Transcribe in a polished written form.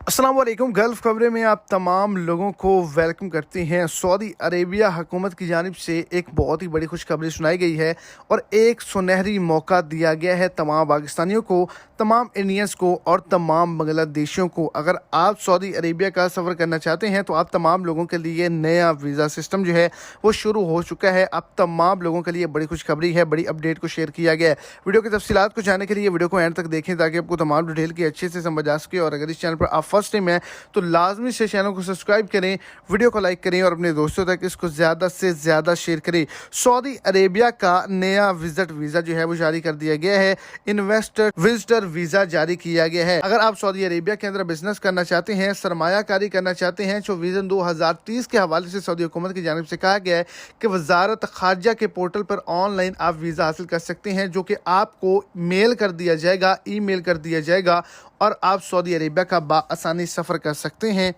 अस्सलाम वालेकुम। गल्फ़ खबरें में आप तमाम लोगों को वेलकम करते हैं। सऊदी अरेबिया हुकूमत की जानिब से एक बहुत ही बड़ी खुशखबरी सुनाई गई है और एक सुनहरी मौका दिया गया है तमाम पाकिस्तानियों को, तमाम इंडियंस को और तमाम बांग्लादेशियों को। अगर आप सऊदी अरेबिया का सफ़र करना चाहते हैं तो आप तमाम लोगों के लिए नया वीज़ा सिस्टम जो है वो शुरू हो चुका है। अब तमाम लोगों के लिए बड़ी खुशखबरी है, बड़ी अपडेट को शेयर किया गया है। वीडियो की तफसीलात को जानने के लिए वीडियो को एंड तक देखें ताकि आपको तमाम डिटेल की अच्छे से समझ आ सके। और अगर इस चैनल पर आप फर्स्ट टाइम है तो लाजमी से चैनल को सब्सक्राइब करें, वीडियो को लाइक करें और अपने दोस्तों तक इसको ज़्यादा से ज़्यादा शेयर करें। सऊदी अरेबिया का नया विजिट वीज़ा जो है वो जारी कर दिया गया है। इन्वेस्टर विजिटर वीज़ा जारी किया गया है। अगर आप सऊदी अरेबिया के अंदर बिजनेस करना चाहते हैं, सरमायाकारी करना चाहते हैं, जो विजन 2030 के हवाले से सऊदी हुकूमत की जानिब से कहा गया है कि वजारत खारजा के पोर्टल पर ऑनलाइन आप वीज़ा हासिल कर सकते हैं, जो कि आपको मेल कर दिया जाएगा, ईमेल कर दिया जाएगा और आप सऊदी अरेबिया का बाआसानी सफ़र कर सकते हैं।